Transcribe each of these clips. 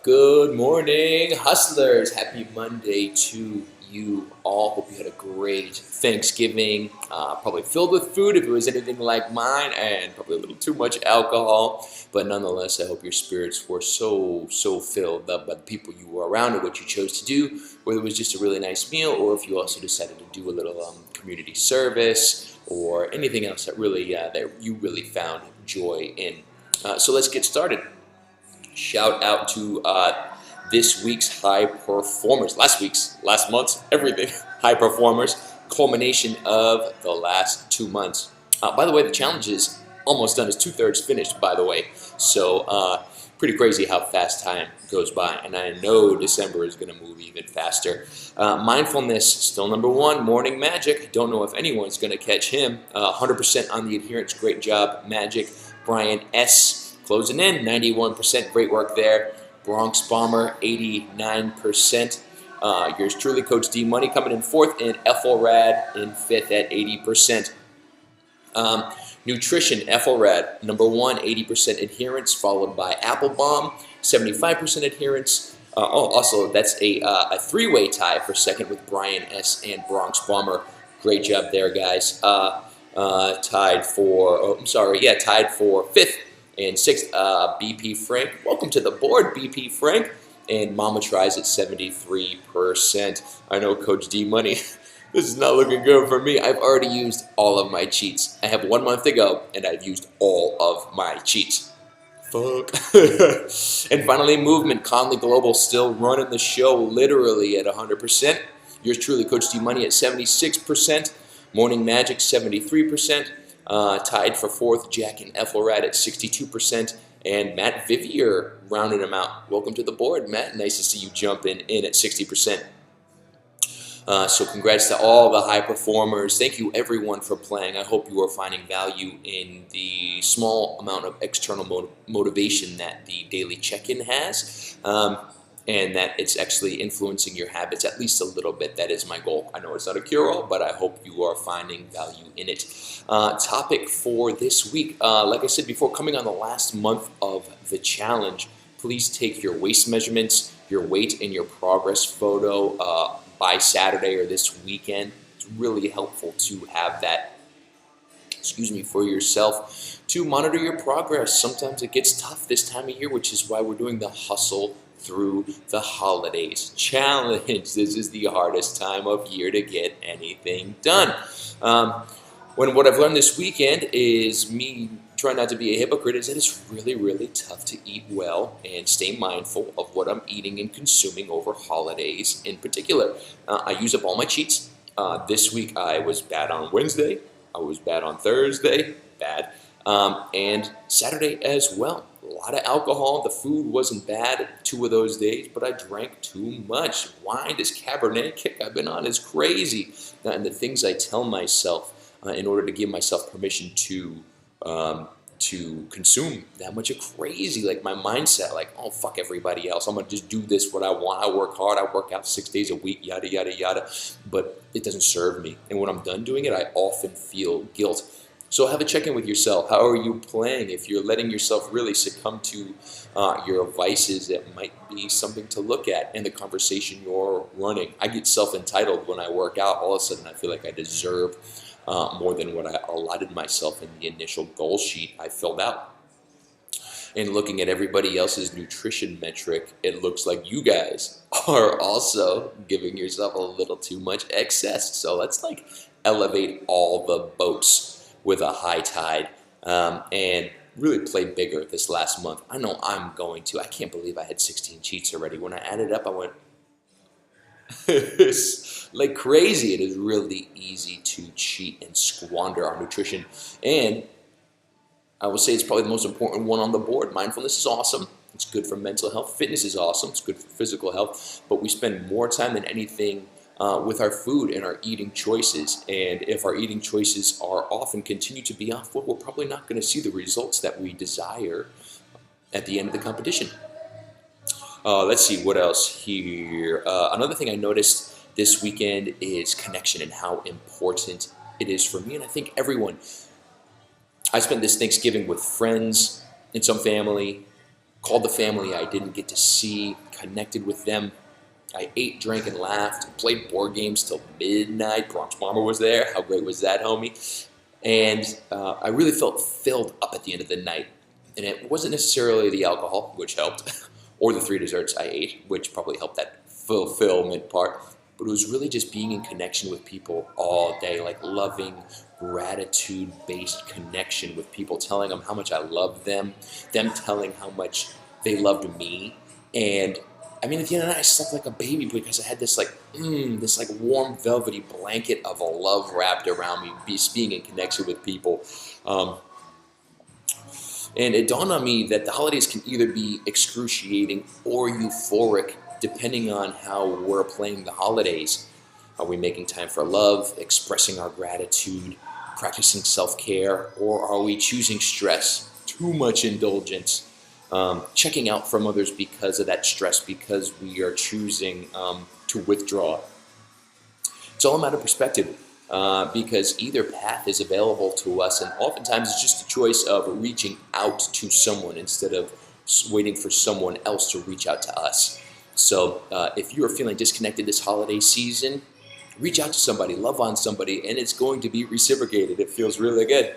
Good morning, hustlers. Happy Monday to you all. Hope you had a great Thanksgiving. Probably filled with food if it was anything like mine, and probably a little too much alcohol. But nonetheless, I hope your spirits were so filled up by the people you were around and what you chose to do, whether it was just a really nice meal or if you also decided to do a little community service or anything else that really that you really found joy in. So let's get started. Shout out to this week's high performers, last month's, everything. High performers, culmination of the last 2 months. By the way, the challenge is almost done. It's 2/3 finished, by the way. So pretty crazy how fast time goes by. And I know December is going to move even faster. Mindfulness, still number one. Morning Magic. Don't know if anyone's going to catch him. 100% on the adherence. Great job, Magic. Brian S. Closing in, 91%, great work there. Bronx Bomber, 89%. Yours truly, Coach D Money, coming in fourth, and Ethelrad in fifth at 80%. Nutrition, Ethelrad, number one, 80% adherence, followed by Applebaum, 75% adherence. Also, that's a three-way tie for second with Brian S. and Bronx Bomber. Great job there, guys. Tied for fifth. And sixth, BP Frank. Welcome to the board, BP Frank. And Mama Tries at 73%. I know, Coach D Money, this is not looking good for me. I've already used all of my cheats. I have 1 month to go, and I've used all of my cheats. Fuck. And finally, Movement. Conley Global still running the show literally at 100%. Yours truly, Coach D Money, at 76%. Morning Magic, 73%. Tied for fourth, Jack and Ethelrad at 62%, and Matt Vivier rounding them out. Welcome to the board, Matt. Nice to see you jumping in at 60%. So congrats to all the high performers. Thank you, everyone, for playing. I hope you are finding value in the small amount of external motivation that the daily check-in has. And that it's actually influencing your habits at least a little bit. That is my goal. I know it's not a cure-all, but I hope you are finding value in it. Topic for this week, like I said before, coming on the last month of the challenge, please take your waist measurements, your weight, and your progress photo by Saturday or this weekend. It's really helpful to have that, for yourself to monitor your progress. Sometimes it gets tough this time of year, which is why we're doing the hustle through the holidays challenge. This is the hardest time of year to get anything done. What I've learned this weekend is me trying not to be a hypocrite is that it's really tough to eat well and stay mindful of what I'm eating and consuming over holidays in particular. I use up all my cheats. This week I was bad on Wednesday. I was bad on Thursday. Bad. And Saturday as well. A lot of alcohol. The food wasn't bad 2 of those days, but I drank too much. Wine, this Cabernet kick I've been on is crazy. And the things I tell myself in order to give myself permission to consume that much of crazy, like my mindset, like, oh, fuck everybody else. I'm going to just do this what I want. I work hard. I work out 6 days a week, yada, yada, yada. But it doesn't serve me. And when I'm done doing it, I often feel guilt. So have a check-in with yourself. How are you playing? If you're letting yourself really succumb to your vices, that might be something to look at in the conversation you're running. I get self-entitled when I work out. All of a sudden, I feel like I deserve more than what I allotted myself in the initial goal sheet I filled out. And looking at everybody else's nutrition metric, it looks like you guys are also giving yourself a little too much excess. So let's elevate all the boats with a high tide and really play bigger this last month. I know I'm going to. I can't believe I had 16 cheats already. When I added up, I went, it's like crazy. It is really easy to cheat and squander our nutrition. And I will say it's probably the most important one on the board. Mindfulness is awesome. It's good for mental health. Fitness is awesome. It's good for physical health. But we spend more time than anything with our food and our eating choices. And if our eating choices are off and continue to be off, well, we're probably not going to see the results that we desire at the end of the competition. Let's see what else here. Another thing I noticed this weekend is connection and how important it is for me, and I think everyone. I spent this Thanksgiving with friends and some family, called the family I didn't get to see, connected with them. I ate, drank, and laughed, played board games till midnight. Bronx Bomber was there. How great was that, homie? And I really felt filled up at the end of the night. And it wasn't necessarily the alcohol, which helped, or the 3 desserts I ate, which probably helped that fulfillment part. But it was really just being in connection with people all day, like loving, gratitude-based connection with people, telling them how much I love them telling how much they loved me. And I mean, at the end of the night, I slept like a baby because I had this warm, velvety blanket of love wrapped around me, being in connection with people. And it dawned on me that the holidays can either be excruciating or euphoric, depending on how we're playing the holidays. Are we making time for love, expressing our gratitude, practicing self-care, or are we choosing stress, too much indulgence, checking out from others because of that stress, because we are choosing to withdraw? It's all a matter of perspective, because either path is available to us, and oftentimes it's just a choice of reaching out to someone instead of waiting for someone else to reach out to us. So if you are feeling disconnected this holiday season, reach out to somebody, love on somebody, and it's going to be reciprocated. It feels really good.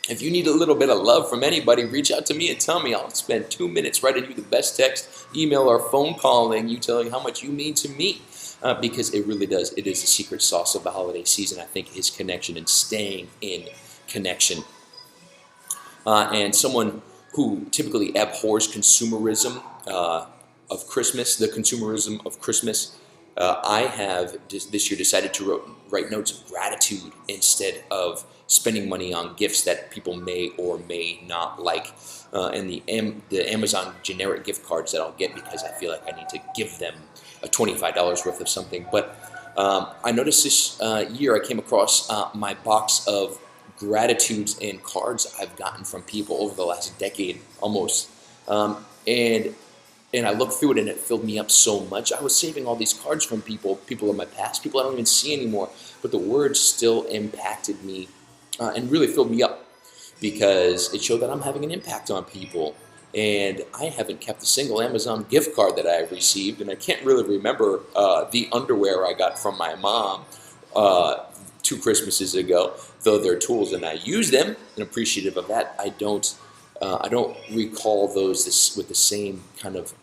If you need a little bit of love from anybody, reach out to me and tell me. I'll spend 2 minutes writing you the best text, email, or phone calling you, telling how much you mean to me. Because it really does. It is the secret sauce of the holiday season, I think, is connection and staying in connection. And someone who typically abhors consumerism of Christmas, the consumerism of Christmas, I have this year decided to write notes of gratitude instead of spending money on gifts that people may or may not like. And the Amazon generic gift cards that I'll get because I feel like I need to give them a $25 worth of something. But I noticed this year I came across my box of gratitudes and cards I've gotten from people over the last decade almost. And I looked through it and it filled me up so much. I was saving all these cards from people of my past, people I don't even see anymore, but the words still impacted me and really filled me up because it showed that I'm having an impact on people. And I haven't kept a single Amazon gift card that I've received, and I can't really remember the underwear I got from my mom 2 Christmases ago, though they're tools and I use them and appreciative of that. I don't recall those with the same kind of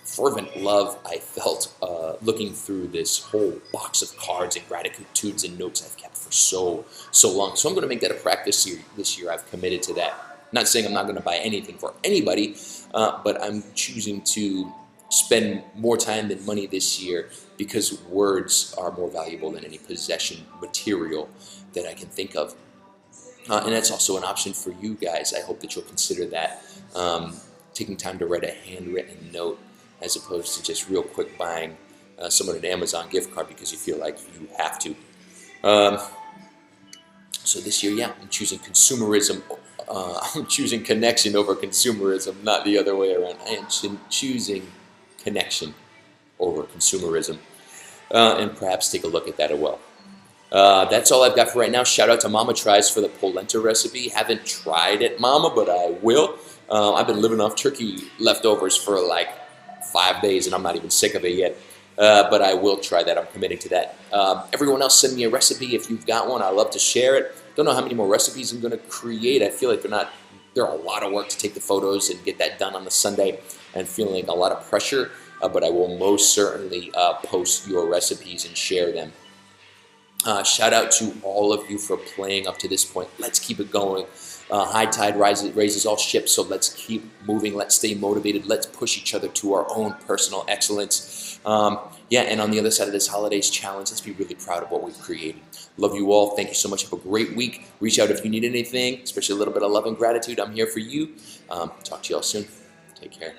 fervent love I felt looking through this whole box of cards and gratitudes and notes I've kept for so long. So I'm going to make that a practice this year. I've committed to that. Not saying I'm not going to buy anything for anybody, but I'm choosing to spend more time than money this year because words are more valuable than any possession material that I can think of. And that's also an option for you guys. I hope that you'll consider that, taking time to write a handwritten note as opposed to just real quick buying someone an Amazon gift card because you feel like you have to. So this year, yeah, I'm choosing consumerism. I'm choosing connection over consumerism, not the other way around. I am choosing connection over consumerism. And perhaps take a look at that as well. That's all I've got for right now. Shout out to Mama Tries for the polenta recipe. Haven't tried it, Mama, but I will. I've been living off turkey leftovers for like 5 days, and I'm not even sick of it yet. But I will try that. I'm committing to that. Everyone else, send me a recipe if you've got one. I love to share it. Don't know how many more recipes I'm going to create. I feel like they're a lot of work to take the photos and get that done on the Sunday, and feeling a lot of pressure. But I will most certainly post your recipes and share them. Shout out to all of you for playing up to this point. Let's keep it going. High tide raises all ships, so let's keep moving. Let's stay motivated. Let's push each other to our own personal excellence. Yeah, and on the other side of this holidays challenge, let's be really proud of what we've created. Love you all. Thank you so much. Have a great week. Reach out if you need anything, especially a little bit of love and gratitude. I'm here for you. Talk to you all soon. Take care.